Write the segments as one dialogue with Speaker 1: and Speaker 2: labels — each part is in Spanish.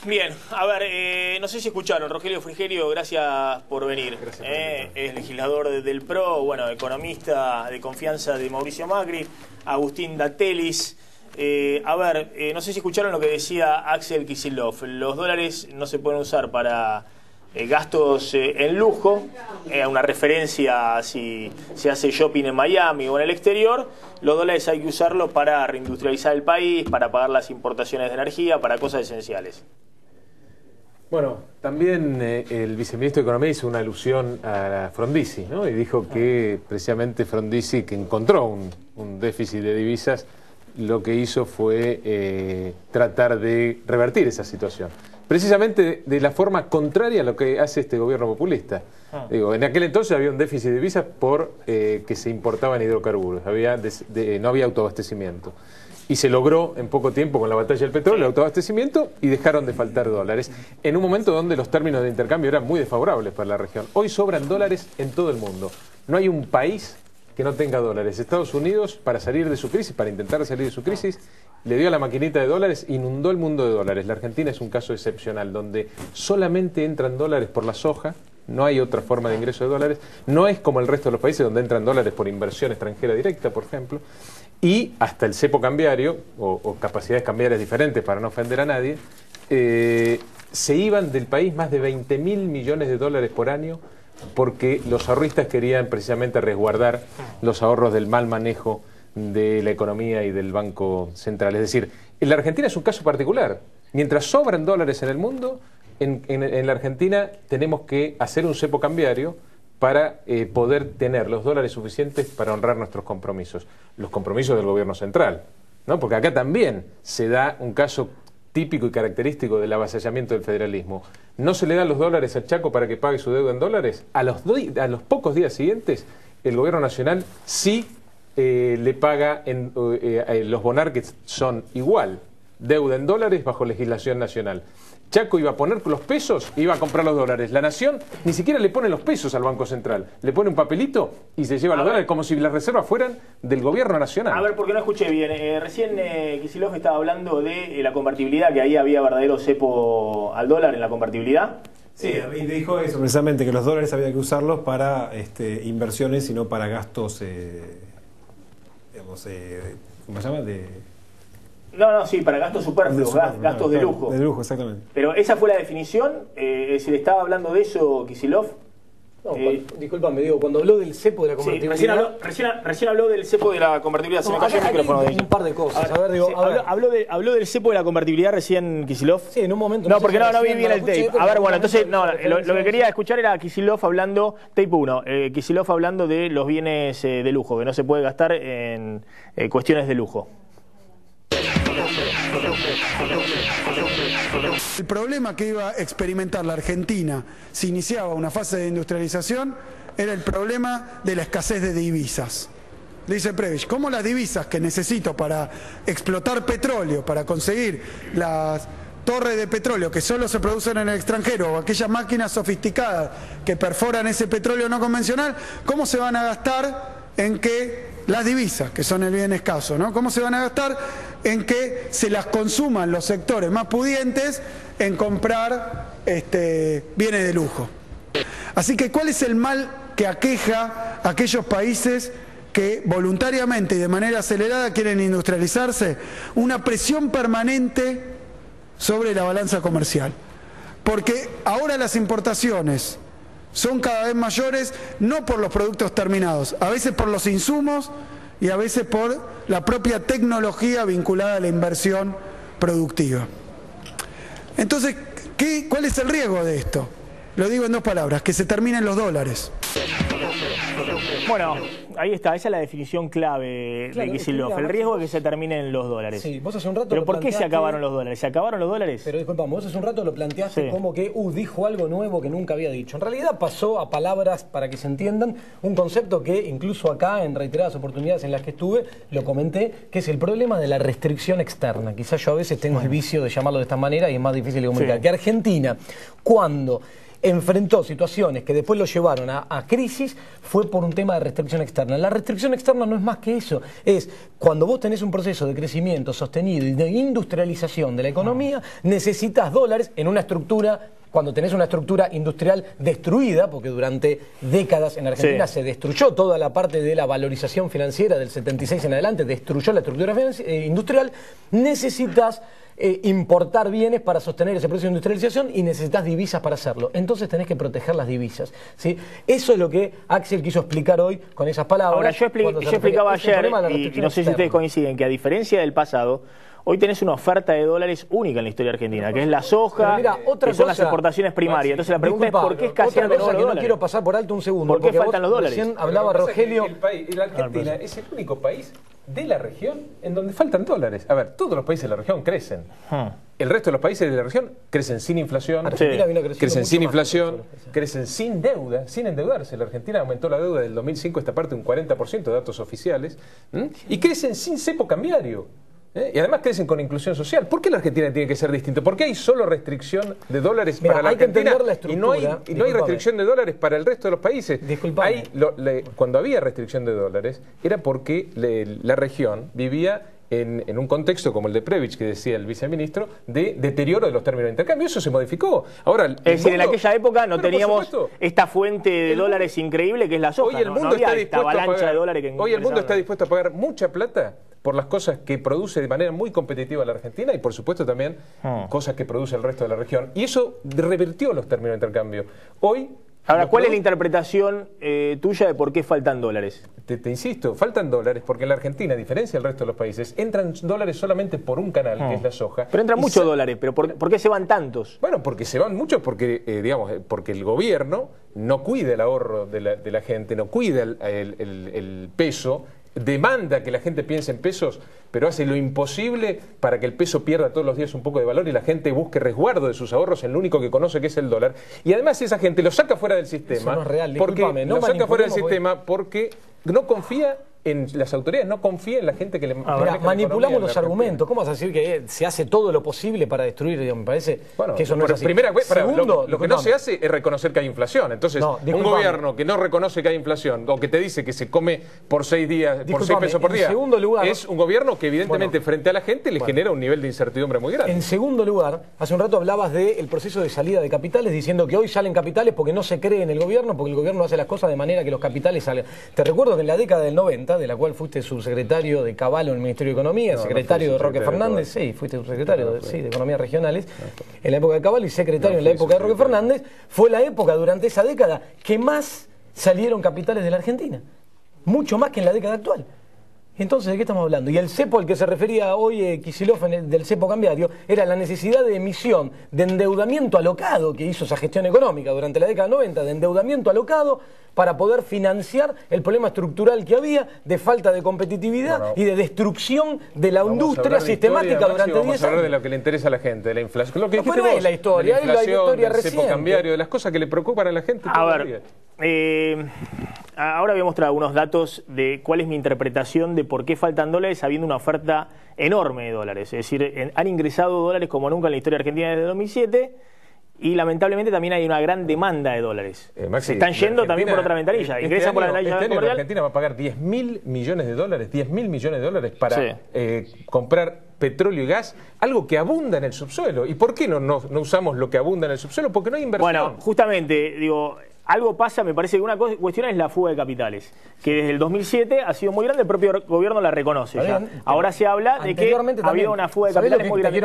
Speaker 1: Bien, a ver, no sé si escucharon, Rogelio Frigerio, gracias por venir.
Speaker 2: Gracias
Speaker 1: Es legislador del PRO, bueno, economista de confianza de Mauricio Macri, Agustín Datelis. A ver, no sé si escucharon lo que decía Axel Kicillof. Los dólares no se pueden usar para gastos en lujo, una referencia si se hace shopping en Miami o en el exterior. Los dólares hay que usarlos para reindustrializar el país, para pagar las importaciones de energía, para cosas esenciales.
Speaker 2: Bueno, también el viceministro de Economía hizo una alusión a Frondizi, ¿no? Y dijo que precisamente Frondizi, que encontró un déficit de divisas, lo que hizo fue tratar de revertir esa situación. Precisamente de la forma contraria a lo que hace este gobierno populista. Digo, en aquel entonces había un déficit de divisas por que se importaban hidrocarburos, no había autoabastecimiento. Y se logró en poco tiempo con la batalla del petróleo el autoabastecimiento y dejaron de faltar dólares en un momento donde los términos de intercambio eran muy desfavorables para la región. Hoy sobran dólares en todo el mundo. No hay un país que no tenga dólares. Estados Unidos, para salir de su crisis, para intentar salir de su crisis, le dio a la maquinita de dólares, inundó el mundo de dólares. La Argentina es un caso excepcional, donde solamente entran dólares por la soja, no hay otra forma de ingreso de dólares, no es como el resto de los países donde entran dólares por inversión extranjera directa, por ejemplo, y hasta el cepo cambiario, o capacidades cambiarias diferentes para no ofender a nadie, se iban del país más de 20.000 millones de dólares por año porque los ahorristas querían precisamente resguardar los ahorros del mal manejo de la economía y del Banco Central. Es decir, en la Argentina es un caso particular. Mientras sobran dólares en el mundo, en la Argentina tenemos que hacer un cepo cambiario para poder tener los dólares suficientes para honrar nuestros compromisos. Los compromisos del gobierno central, ¿no? Porque acá también se da un caso típico y característico del avasallamiento del federalismo. No se le dan los dólares al Chaco para que pague su deuda en dólares. A los pocos días siguientes, el gobierno nacional sí le paga los bonar, que son igual, deuda en dólares bajo legislación nacional. Chaco iba a poner los pesos, iba a comprar los dólares. La Nación ni siquiera le pone los pesos al Banco Central. Le pone un papelito y se lleva los dólares como si las reservas fueran del gobierno nacional.
Speaker 1: A ver, porque no escuché bien. Recién Kicillof estaba hablando de la convertibilidad, que ahí había verdadero cepo al dólar en la convertibilidad.
Speaker 3: Sí, y dijo eso precisamente, que los dólares había que usarlos para inversiones y no para gastos, digamos, ¿cómo se llama?
Speaker 1: No, sí, para gastos superfluos, gastos de lujo.
Speaker 3: De lujo, exactamente.
Speaker 1: Pero esa fue la definición, si le estaba hablando de eso Kicillof.
Speaker 4: No, discúlpame, digo, cuando habló del cepo de la convertibilidad...
Speaker 1: Sí, recién habló del cepo de la convertibilidad, se me cayó el micrófono de ella.
Speaker 4: Un par de cosas, a ver, digo...
Speaker 1: Habló del cepo de la convertibilidad recién Kicillof.
Speaker 4: Sí, en un momento...
Speaker 1: No, porque no vi bien el tape. A ver, bueno, entonces, no, lo que quería escuchar era Kicillof hablando, tape 1, Kicillof hablando de los bienes de lujo, que no se puede gastar en cuestiones de lujo.
Speaker 5: El problema que iba a experimentar la Argentina si iniciaba una fase de industrialización era el problema de la escasez de divisas. Dice Prebisch, ¿cómo las divisas que necesito para explotar petróleo, para conseguir las torres de petróleo que solo se producen en el extranjero o aquellas máquinas sofisticadas que perforan ese petróleo no convencional, cómo se van a gastar en que las divisas, que son el bien escaso, ¿no? ¿Cómo se van a gastar en que se las consuman los sectores más pudientes en comprar bienes de lujo? Así que, ¿cuál es el mal que aqueja a aquellos países que voluntariamente y de manera acelerada quieren industrializarse? Una presión permanente sobre la balanza comercial. Porque ahora las importaciones son cada vez mayores, no por los productos terminados, a veces por los insumos y a veces por la propia tecnología vinculada a la inversión productiva. Entonces, ¿cuál es el riesgo de esto? Lo digo en dos palabras, que se terminen los dólares.
Speaker 1: Bueno, ahí está, esa es la definición clave de Kicillof. El riesgo de que se terminen los dólares.
Speaker 4: Sí, vos hace un rato...
Speaker 1: ¿Pero por qué se acabaron los dólares? ¿Se acabaron los dólares?
Speaker 4: Pero disculpame, vos hace un rato lo planteaste como que dijo algo nuevo que nunca había dicho. En realidad pasó a palabras, para que se entiendan, un concepto que incluso acá, en reiteradas oportunidades en las que estuve, lo comenté, que es el problema de la restricción externa. Quizás yo a veces tengo el vicio de llamarlo de esta manera y es más difícil de comunicar. Que Argentina, cuando enfrentó situaciones que después lo llevaron a crisis fue por un tema de restricción externa. La restricción externa no es más que eso, es cuando vos tenés un proceso de crecimiento sostenido y de industrialización de la economía, necesitas dólares en una estructura. Cuando tenés una estructura industrial destruida, porque durante décadas en Argentina se destruyó toda la parte de la valorización financiera del 76 en adelante, destruyó la estructura industrial, necesitas importar bienes para sostener ese proceso de industrialización y necesitas divisas para hacerlo. Entonces tenés que proteger las divisas, ¿sí? Eso es lo que Axel quiso explicar hoy con esas palabras.
Speaker 1: Ahora, yo explicaba ayer, y no sé si ustedes coinciden, que a diferencia del pasado, hoy tenés una oferta de dólares única en la historia argentina, que es la soja, que son las exportaciones primarias. Entonces la pregunta es ¿por qué escasean de nuevo los dólares?
Speaker 4: No quiero pasar por alto un segundo.
Speaker 1: ¿Por qué faltan los dólares?
Speaker 4: Recién hablaba Rogelio.
Speaker 2: La Argentina es el único país de la región en donde faltan dólares. A ver, todos los países de la región crecen. El resto de los países de la región crecen sin inflación, crecen sin inflación, crecen sin deuda, sin endeudarse. La Argentina aumentó la deuda del 2005, esta parte un 40% de datos oficiales, y crecen sin cepo cambiario. Y además crecen con inclusión social. ¿Por qué la Argentina tiene que ser distinto? ¿Por qué hay solo restricción de dólares para la Argentina y no hay restricción de dólares para el resto de los países? Cuando había restricción de dólares era porque la región vivía en un contexto como el de Prebisch, que decía el viceministro, de deterioro de los términos de intercambio. Eso se modificó. Ahora, es
Speaker 1: decir, en aquella época no teníamos esta fuente de dólares increíble que es la soja.
Speaker 2: Hoy el mundo está dispuesto a pagar,
Speaker 1: hoy
Speaker 2: el mundo está dispuesto a pagar mucha plata por las cosas que produce de manera muy competitiva la Argentina y por supuesto también cosas que produce el resto de la región. Y eso revertió los términos de intercambio. Hoy...
Speaker 1: Ahora, ¿cuál es la interpretación tuya de por qué faltan dólares?
Speaker 2: Te insisto, faltan dólares porque en la Argentina, a diferencia del resto de los países, entran dólares solamente por un canal, que es la soja.
Speaker 1: Pero entran muchos dólares, pero ¿por qué se van tantos?
Speaker 2: Bueno, porque se van muchos porque, porque el gobierno no cuida el ahorro de la gente, no cuida el peso, demanda que la gente piense en pesos, pero hace lo imposible para que el peso pierda todos los días un poco de valor y la gente busque resguardo de sus ahorros en lo único que conoce, que es el dólar. Y además esa gente lo saca fuera del sistema.
Speaker 4: Eso no es real,
Speaker 2: lo saca fuera del sistema porque no confía en las autoridades, no confía en la gente que le
Speaker 4: manipulamos los argumentos. ¿Cómo vas a decir que se hace todo lo posible para destruir? Me parece que eso no es así.
Speaker 2: Segundo, lo que no se hace es reconocer que hay inflación. Entonces, un gobierno que no reconoce que hay inflación o que te dice que se come por 6 días, por 6 pesos por día, es un gobierno que evidentemente frente a la gente le genera un nivel de incertidumbre muy grande.
Speaker 4: En segundo lugar, hace un rato hablabas del proceso de salida de capitales, diciendo que hoy salen capitales porque no se cree en el gobierno, porque el gobierno hace las cosas de manera que los capitales salgan. Te recuerdo que en la década del 90, de la cual fuiste subsecretario de Cavallo en el Ministerio de Economía, secretario de Roque Fernández, fuiste subsecretario de Economías Regionales, en la época de Cavallo y secretario en la época de Roque Fernández, fue la época durante esa década que más salieron capitales de la Argentina, mucho más que en la década actual. Entonces, ¿de qué estamos hablando? Y el cepo al que se refería hoy Kicillof del cepo cambiario era la necesidad de emisión, de endeudamiento alocado que hizo esa gestión económica durante la década 90, de endeudamiento alocado para poder financiar el problema estructural que había de falta de competitividad y de destrucción de la industria sistemática durante 10 años.
Speaker 2: Vamos a hablar de lo que le interesa a la gente, de la inflación. Lo que
Speaker 4: no es la historia,
Speaker 2: de la inflación, del
Speaker 4: reciente.
Speaker 2: cepo cambiario, de las cosas que le preocupan a la gente.
Speaker 1: A ver, ahora voy a mostrar algunos datos de cuál es mi interpretación de por qué faltan dólares habiendo una oferta enorme de dólares. Es decir, han ingresado dólares como nunca en la historia argentina desde 2007 y lamentablemente también hay una gran demanda de dólares.
Speaker 2: Maxi,
Speaker 1: se están yendo también por otra ventanilla. Ingresan por la ventanilla
Speaker 2: comercial. La Argentina va a pagar 10.000 millones de dólares, 10.000 millones de dólares para comprar petróleo y gas, algo que abunda en el subsuelo. ¿Y por qué no usamos lo que abunda en el subsuelo? Porque no hay inversión.
Speaker 1: Bueno, justamente, digo, algo pasa, me parece que una cuestión es la fuga de capitales, que desde el 2007 ha sido muy grande, el propio gobierno la reconoce. Ahora se habla de que ha habido una fuga de capitales muy grande.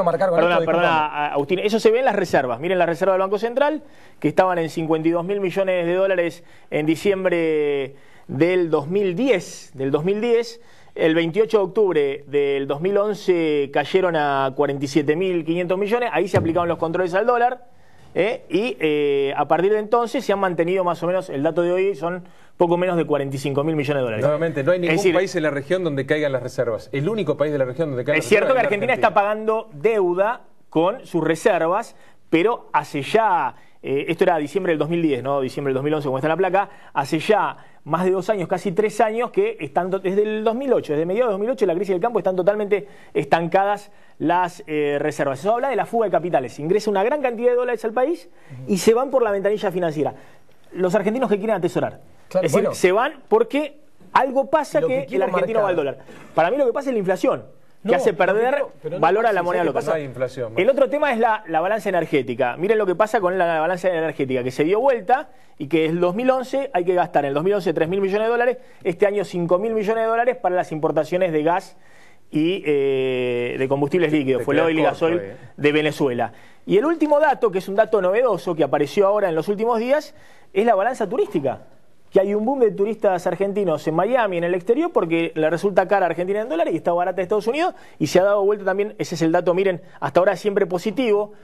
Speaker 1: Perdona, Agustín, eso se ve en las reservas. Miren las reservas del Banco Central, que estaban en 52.000 millones de dólares en diciembre del 2010. El 28 de octubre del 2011 cayeron a 47.500 millones, ahí se aplicaron los controles al dólar. A partir de entonces se han mantenido más o menos, el dato de hoy son poco menos de 45.000 millones de dólares.
Speaker 2: Nuevamente, no hay ningún país en la región donde caigan las reservas. El único país de la región donde caigan las reservas.
Speaker 1: Es cierto que Argentina está pagando deuda con sus reservas, pero hace ya, esto era diciembre del 2010, no diciembre del 2011 como está en la placa, hace ya más de 2 años, casi 3 años, que están desde el 2008, desde mediados de 2008, la crisis del campo, están totalmente estancadas las reservas. Eso habla de la fuga de capitales. Ingresa una gran cantidad de dólares al país y se van por la ventanilla financiera. Los argentinos que quieren atesorar.
Speaker 4: Claro,
Speaker 1: es decir, se van porque algo pasa que el argentino va al dólar. Para mí lo que pasa es la inflación, que hace perder valor a la moneda local.
Speaker 2: No hay inflación.
Speaker 1: El otro tema es la balanza energética. Miren lo que pasa con la balanza energética, que se dio vuelta y que en el 2011 hay que gastar, en el 2011 3.000 millones de dólares, este año 5.000 millones de dólares para las importaciones de gas y de combustibles líquidos, fuel oil y gasoil de Venezuela. Y el último dato, que es un dato novedoso que apareció ahora en los últimos días, es la balanza turística. Que hay un boom de turistas argentinos en Miami, en el exterior, porque le resulta cara a Argentina en dólares y está barata en Estados Unidos, y se ha dado vuelta también, ese es el dato, miren, hasta ahora siempre positivo,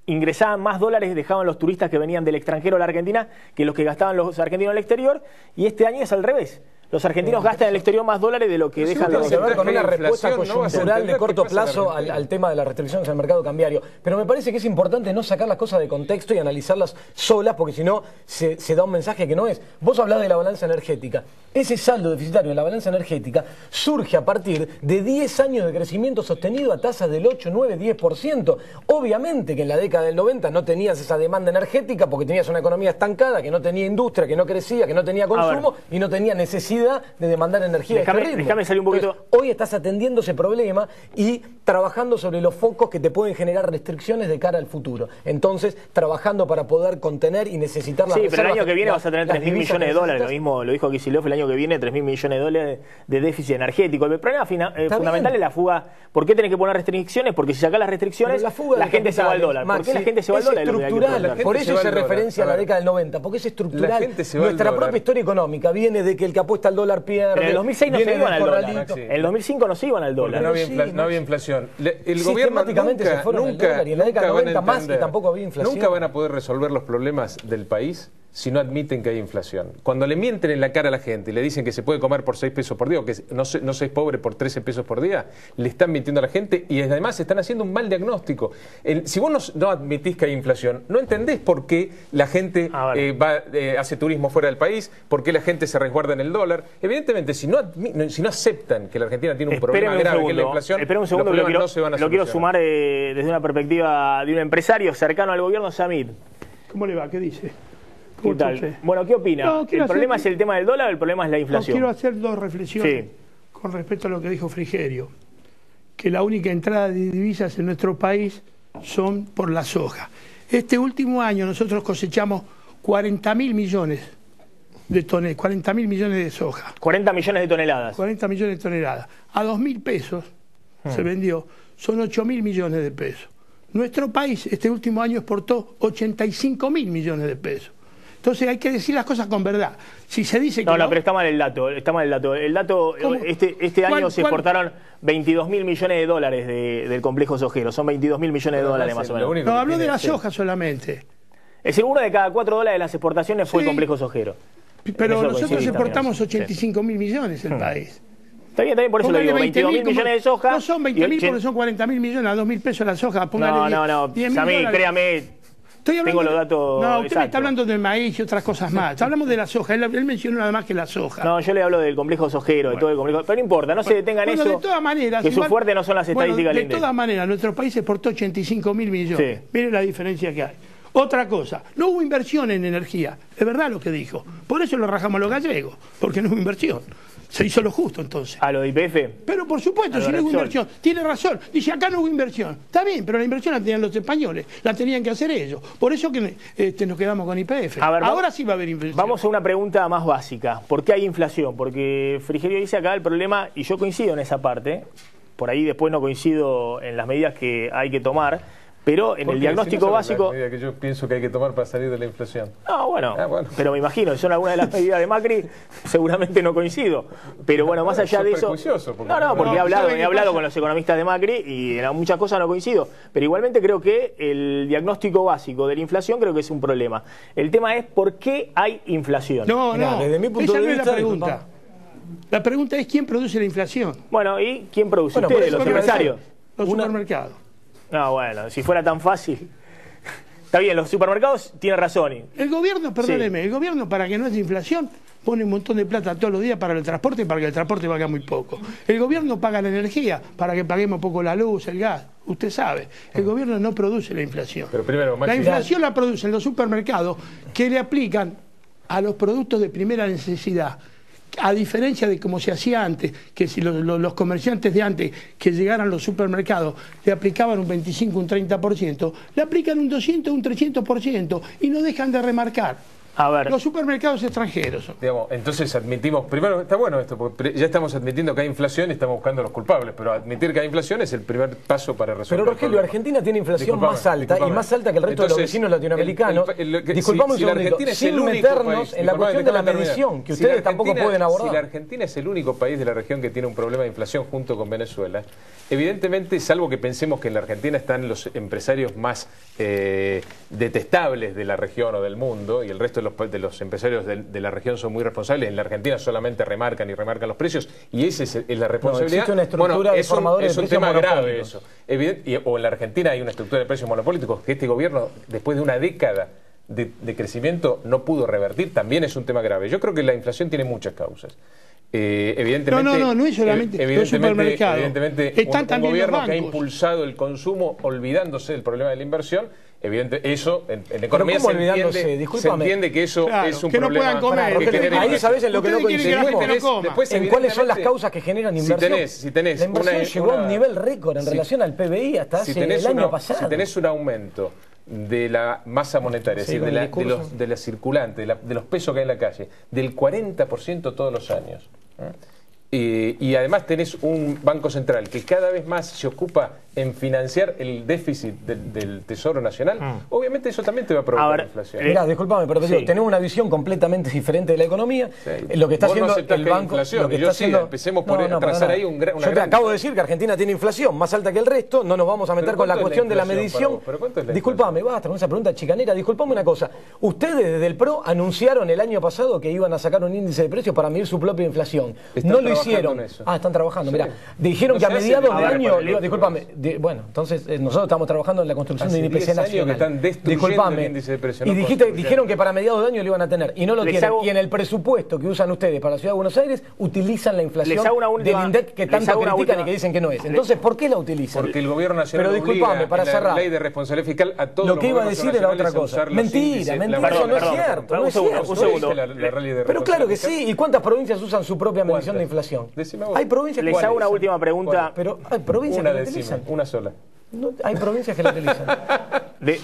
Speaker 1: ingresaban más dólares, dejaban los turistas que venían del extranjero a la Argentina que los que gastaban los argentinos en el exterior, y este año es al revés. Los argentinos gastan en el exterior más dólares de lo que dejan los...
Speaker 4: Tiene que ver con una respuesta coyuntural de corto plazo al tema de las restricciones al mercado cambiario. Pero me parece que es importante no sacar las cosas de contexto y analizarlas solas, porque si no se da un mensaje que no es. Vos hablás de la balanza energética. Ese saldo deficitario en la balanza energética surge a partir de 10 años de crecimiento sostenido a tasas del 8, 9, 10%. Obviamente que en la década del 90 no tenías esa demanda energética porque tenías una economía estancada, que no tenía industria, que no crecía, que no tenía consumo y no tenía necesidad de demandar energía.
Speaker 1: Déjame salir un poquito.
Speaker 4: Entonces, hoy estás atendiendo ese problema y trabajando sobre los focos que te pueden generar restricciones de cara al futuro. Entonces, trabajando para poder contener y necesitar las reservas.
Speaker 1: Sí, pero el año que viene vas a tener 3.000 millones de dólares. Lo mismo lo dijo Kicillof, el año que viene 3.000 millones de dólares de déficit energético. El problema fundamental es la fuga. ¿Por qué tenés que poner restricciones? Porque si sacás las restricciones, la gente se va al dólar. ¿Por qué la gente se va al dólar?
Speaker 4: Es estructural. Por eso se referencia a la década del 90. Porque es estructural. Nuestra propia historia económica viene de que el que apuesta al dólar pierde.
Speaker 1: Pero en el 2006 no se iban al dólar. En el 2005 no se iban al dólar.
Speaker 2: No había inflación. El gobierno nunca,
Speaker 4: y en la década del 90 más y tampoco había inflación.
Speaker 2: Nunca van a poder resolver los problemas del país si no admiten que hay inflación. Cuando le mienten en la cara a la gente y le dicen que se puede comer por 6 pesos por día o que no se es pobre por 13 pesos por día, le están mintiendo a la gente y además están haciendo un mal diagnóstico. Si vos no admitís que hay inflación, no entendés por qué la gente hace turismo fuera del país, por qué la gente se resguarda en el dólar. Evidentemente, si no aceptan que la Argentina tiene un problema grave que es la inflación,
Speaker 1: un segundo,
Speaker 2: los problemas no se van a
Speaker 1: lo quiero sumar desde una perspectiva de un empresario cercano al gobierno, Samir.
Speaker 6: ¿Cómo le va? ¿Qué dice?
Speaker 1: ¿Qué tal? Bueno, ¿qué opina? ¿El problema es el tema del dólar o el problema es la inflación?
Speaker 6: Quiero hacer dos reflexiones con respecto a lo que dijo Frigerio. Que la única entrada de divisas en nuestro país son por la soja. Este último año nosotros cosechamos 40.000 millones de toneladas, 40.000 millones de soja.
Speaker 1: 40 millones de toneladas.
Speaker 6: 40 millones de toneladas. A 2.000 pesos se vendió, son 8.000 millones de pesos. Nuestro país este último año exportó 85.000 millones de pesos. Entonces hay que decir las cosas con verdad. Si se dice que
Speaker 1: no, pero está mal el dato. Está mal el dato. El dato este año se exportaron 22.000 millones de dólares del complejo sojero. Son 22.000 millones de dólares más o menos.
Speaker 6: No, habló de la soja solamente.
Speaker 1: Es decir, 1 de cada 4 dólares de las exportaciones fue el complejo sojero.
Speaker 6: Pero nosotros exportamos 85.000 millones el país.
Speaker 1: Está bien, por eso lo digo. 22.000 millones de soja.
Speaker 6: No son 20.000 porque son 40.000 millones a 2.000 pesos la soja.
Speaker 1: No. Samir, créame.
Speaker 6: Tengo
Speaker 1: los datos.
Speaker 6: No, usted me está hablando del maíz y otras cosas más. Hablamos de la soja. Él mencionó nada más que la soja.
Speaker 1: No, yo le hablo del complejo sojero, de todo el complejo. Pero no importa, no se detengan en eso.
Speaker 6: De todas maneras.
Speaker 1: Que su fuerte no son las estadísticas
Speaker 6: de todas maneras, nuestro país exportó 85.000 millones. Sí. Miren la diferencia que hay. Otra cosa, no hubo inversión en energía. Es verdad lo que dijo. Por eso lo rajamos a los gallegos, porque no hubo inversión. Se hizo lo justo entonces.
Speaker 1: ¿A lo de YPF?
Speaker 6: Pero por supuesto, si no hubo inversión. Tiene razón. Dice, acá no hubo inversión. Está bien, pero la inversión la tenían los españoles. La tenían que hacer ellos. Por eso que nos quedamos con YPF. Ahora sí va a haber inversión.
Speaker 1: Vamos a una pregunta más básica. ¿Por qué hay inflación? Porque Frigerio dice acá el problema, y yo coincido en esa parte, por ahí después no coincido en las medidas que hay que tomar, pero en el diagnóstico básico...
Speaker 2: que yo pienso que hay que tomar para salir de la inflación.
Speaker 1: No, bueno, pero me imagino, son algunas de las medidas de Macri, seguramente no coincido. Pero bueno, más allá de eso... Porque he hablado con los economistas de Macri y en muchas cosas no coincido. Pero igualmente creo que el diagnóstico básico de la inflación creo que es un problema. El tema es ¿por qué hay inflación?
Speaker 6: No, desde mi punto de vista... Esa no es la pregunta. La pregunta es ¿quién produce la inflación?
Speaker 1: Bueno, ¿y quién produce? Ustedes, los empresarios.
Speaker 6: Los supermercados.
Speaker 1: No, bueno, si fuera tan fácil. Está bien, los supermercados tienen razón.
Speaker 6: El gobierno, perdóneme, el gobierno para que no haya inflación pone un montón de plata todos los días para el transporte, para que el transporte valga muy poco. El gobierno paga la energía para que paguemos poco la luz, el gas. Usted sabe, el gobierno no produce la inflación.
Speaker 2: Pero primero,
Speaker 6: la inflación la producen los supermercados que le aplican a los productos de primera necesidad. A diferencia de como se hacía antes, que si los comerciantes de antes que llegaran a los supermercados le aplicaban un 25, un 30%, le aplican un 200, un 300% y no dejan de remarcar.
Speaker 1: A ver.
Speaker 6: Los supermercados extranjeros.
Speaker 2: Digamos, entonces admitimos, primero está bueno esto, porque ya estamos admitiendo que hay inflación y estamos buscando a los culpables, pero admitir que hay inflación es el primer paso para resolver.
Speaker 4: Pero Rogelio, Argentina tiene inflación más alta y más alta que el resto de los vecinos latinoamericanos. Disculpame un segundito, sin meternos en la cuestión de la medición, que ustedes tampoco pueden abordar.
Speaker 2: Si la Argentina es el único país de la región que tiene un problema de inflación junto con Venezuela, evidentemente, salvo que pensemos que en la Argentina están los empresarios más detestables de la región o del mundo, y el resto de los empresarios de la región son muy responsables. En la Argentina solamente remarcan los precios, y esa es la responsabilidad.
Speaker 4: No, existe una estructura de formadores
Speaker 2: es un tema grave eso. O en la Argentina hay una estructura de precios monopólicos que este gobierno, después de una década de crecimiento, no pudo revertir. También es un tema grave. Yo creo que la inflación tiene muchas causas. Evidentemente,
Speaker 6: no es solamente los supermercados.
Speaker 2: Evidentemente, un gobierno que ha impulsado el consumo olvidándose del problema de la inversión, evidentemente eso en economía se entiende que eso es un
Speaker 6: que
Speaker 2: problema.
Speaker 6: No puedan comer.
Speaker 4: Ahí sabes en lo que no coincidimos.
Speaker 2: Después,
Speaker 4: en cuáles son las causas que generan inversión.
Speaker 2: Si tenés
Speaker 4: la inversión llegó a un nivel récord en relación al PBI hasta hace el año pasado.
Speaker 2: Si tenés un aumento de la masa monetaria, es decir, de la circulante, de los pesos que hay en la calle, del 40% todos los años. Y además tenés un Banco Central que cada vez más se ocupa en financiar el déficit del Tesoro Nacional, obviamente eso también te va a provocar inflación.
Speaker 4: Mirá, discúlpame, pero tenemos una visión completamente diferente de la economía. Lo que está haciendo el banco... Lo que está haciendo,
Speaker 2: empecemos por trazar ahí una gran...
Speaker 4: Yo te acabo de decir que Argentina tiene inflación más alta que el resto, no nos vamos a meter con la cuestión de la medición. Discúlpame, basta con esa pregunta chicanera. Discúlpame una cosa, ustedes desde el PRO anunciaron el año pasado que iban a sacar un índice de precios para medir su propia inflación. No lo hicieron. Están trabajando, mirá. Dijeron que a mediados de año... Discúlpame. Bueno, entonces nosotros estamos trabajando en la construcción de un IPC nacional.
Speaker 2: Disculpame.
Speaker 4: Y dijeron que para mediados de año lo iban a tener y no lo tienen. Y en el presupuesto que usan ustedes para la Ciudad de Buenos Aires utilizan la inflación del INDEC que tanto critican y que dicen que no es. Entonces, ¿por qué la utilizan?
Speaker 2: Porque el gobierno nacional obliga
Speaker 4: para cerrar,
Speaker 2: la ley de responsabilidad fiscal a todos
Speaker 4: lo que iba a decir era otra cosa. Mentira, eso no es cierto.
Speaker 1: Un segundo.
Speaker 4: Pero claro que sí. ¿Y cuántas provincias usan su propia medición de inflación? Hay provincias que
Speaker 1: les hago una última pregunta.
Speaker 4: Pero hay provincias que la utilizan.
Speaker 2: Una sola.
Speaker 4: No, hay provincias que la utilizan.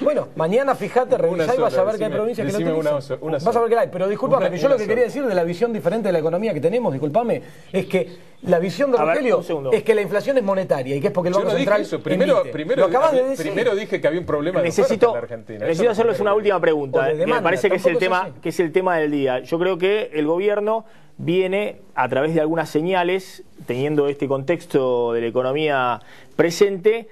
Speaker 4: Bueno, mañana fíjate, revisá y vas a ver que hay provincias que la utilizan. Vas a ver que la hay. Pero discúlpame, que yo lo que quería decir de la visión diferente de la economía que tenemos, discúlpame, es que la visión de Rogelio es que la inflación es monetaria y que es porque el Banco Central
Speaker 2: Primero dije que había un problema de oferta en la Argentina.
Speaker 1: Necesito hacerles una última pregunta, que me parece que es el tema del día. Yo creo que el gobierno viene a través de algunas señales, teniendo este contexto de la economía presente,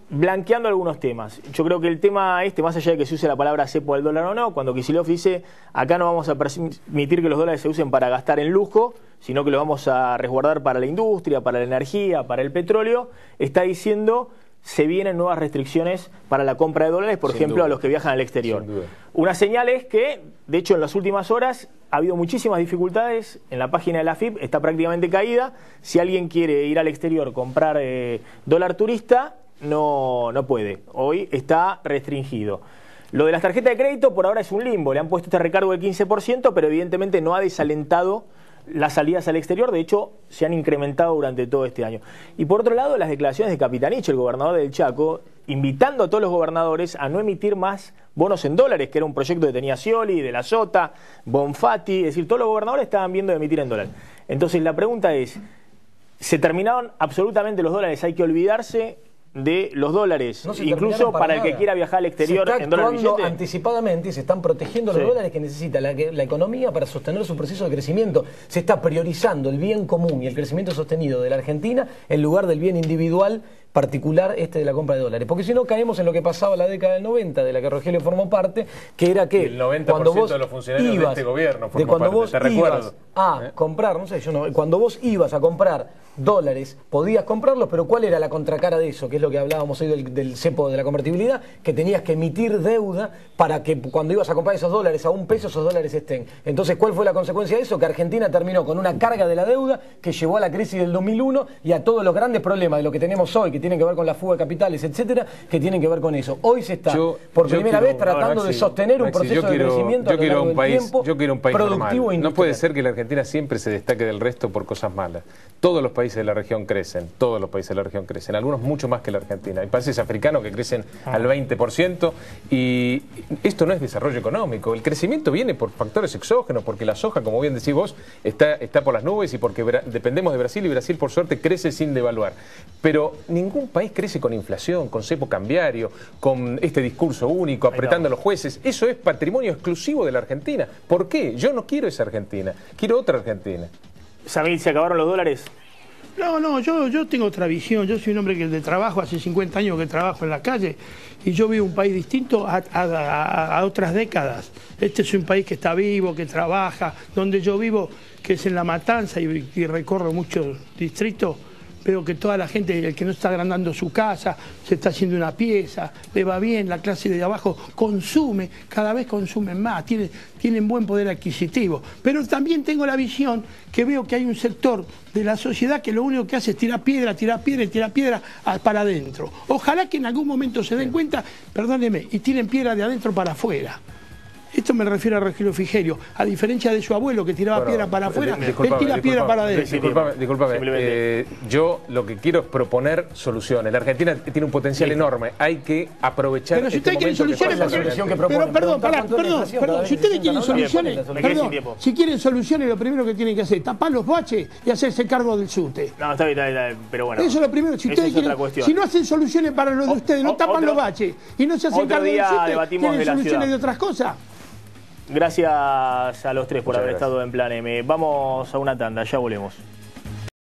Speaker 1: blanqueando algunos temas. Yo creo que el tema más allá de que se use la palabra cepo del dólar o no, cuando Kicillof dice acá no vamos a permitir que los dólares se usen para gastar en lujo, sino que los vamos a resguardar para la industria, para la energía, para el petróleo, está diciendo se vienen nuevas restricciones para la compra de dólares, por ejemplo, a los que viajan al exterior. Una señal es que, de hecho, en las últimas horas ha habido muchísimas dificultades. En la página de la AFIP está prácticamente caída. Si alguien quiere ir al exterior, comprar dólar turista, no puede. Hoy está restringido. Lo de las tarjetas de crédito por ahora es un limbo. Le han puesto este recargo del 15%, pero evidentemente no ha desalentado las salidas al exterior. De hecho, se han incrementado durante todo este año. Y por otro lado, las declaraciones de Capitanich, el gobernador del Chaco, invitando a todos los gobernadores a no emitir más bonos en dólares, que era un proyecto que tenía Scioli, de la Sota, Bonfatti, es decir, todos los gobernadores estaban viendo de emitir en dólares. Entonces la pregunta es, ¿se terminaron absolutamente los dólares? Hay que olvidarse de los dólares, incluso para el que quiera viajar al exterior en dólar billete.
Speaker 4: Anticipadamente se están protegiendo los dólares que necesita la economía para sostener su proceso de crecimiento. Se está priorizando el bien común y el crecimiento sostenido de la Argentina en lugar del bien individual particular de la compra de dólares. Porque si no caemos en lo que pasaba en la década del 90, de la que Rogelio formó parte, que era que
Speaker 2: el 90%
Speaker 4: cuando vos
Speaker 2: de los funcionarios
Speaker 4: ibas,
Speaker 2: de este gobierno formó
Speaker 4: cuando
Speaker 2: parte,
Speaker 4: vos
Speaker 2: te recuerdo.
Speaker 4: ibas a comprar, no sé, cuando vos ibas a comprar dólares, podías comprarlos, pero ¿cuál era la contracara de eso? Que es lo que hablábamos hoy del cepo de la convertibilidad, que tenías que emitir deuda para que cuando ibas a comprar esos dólares a $1, esos dólares estén. Entonces, ¿cuál fue la consecuencia de eso? Que Argentina terminó con una carga de la deuda que llevó a la crisis del 2001 y a todos los grandes problemas de lo que tenemos hoy, que tienen que ver con la fuga de capitales, etcétera, que tienen que ver con eso. Hoy se está, por primera vez, tratando de sostener un proceso de crecimiento a lo largo del tiempo,
Speaker 2: yo quiero un país
Speaker 4: productivo
Speaker 2: normal.
Speaker 4: e
Speaker 2: No puede
Speaker 4: industrial.
Speaker 2: ser que la Argentina siempre se destaque del resto por cosas malas. Todos los países de la región crecen, todos los países de la región crecen, algunos mucho más que la Argentina. Hay países africanos que crecen al 20% y esto no es desarrollo económico. El crecimiento viene por factores exógenos, porque la soja, como bien decís vos, está por las nubes y porque dependemos de Brasil y Brasil, por suerte, crece sin devaluar. Pero ningún país crece con inflación, con cepo cambiario, con este discurso único, apretando a los jueces. Eso es patrimonio exclusivo de la Argentina. ¿Por qué? Yo no quiero esa Argentina, quiero otra Argentina.
Speaker 1: Samir, ¿se acabaron los dólares?
Speaker 6: No, yo tengo otra visión. Yo soy un hombre que de trabajo, hace 50 años que trabajo en la calle y yo vivo un país distinto a otras décadas. Este es un país que está vivo, que trabaja, donde yo vivo, que es en La Matanza y recorro muchos distritos. Veo que toda la gente, el que no está agrandando su casa, se está haciendo una pieza, le va bien, la clase de abajo consume, cada vez consumen más, tienen buen poder adquisitivo. Pero también tengo la visión que veo que hay un sector de la sociedad que lo único que hace es tirar piedra para adentro. Ojalá que en algún momento se den cuenta, perdónenme, y tiren piedra de adentro para afuera. Esto me refiero a Rogelio Frigerio, a diferencia de su abuelo que tiraba piedra para afuera, él tira piedra para adentro.
Speaker 2: Disculpame, yo lo que quiero es proponer soluciones. La Argentina tiene un potencial enorme, hay que aprovechar.
Speaker 6: Pero si ustedes quieren soluciones, perdón, si ustedes quieren soluciones, si quieren soluciones, lo primero que tienen que hacer es tapar los baches y hacerse cargo del SUTE.
Speaker 1: No, está bien, pero bueno.
Speaker 6: Eso es lo primero. Si ustedes quieren, si no hacen soluciones para los de ustedes, no tapan los baches y no se hacen cargo del SUTE, ¿tienen soluciones de otras cosas?
Speaker 1: Gracias a los tres por haber estado en Plan M. Vamos a una tanda, ya volvemos.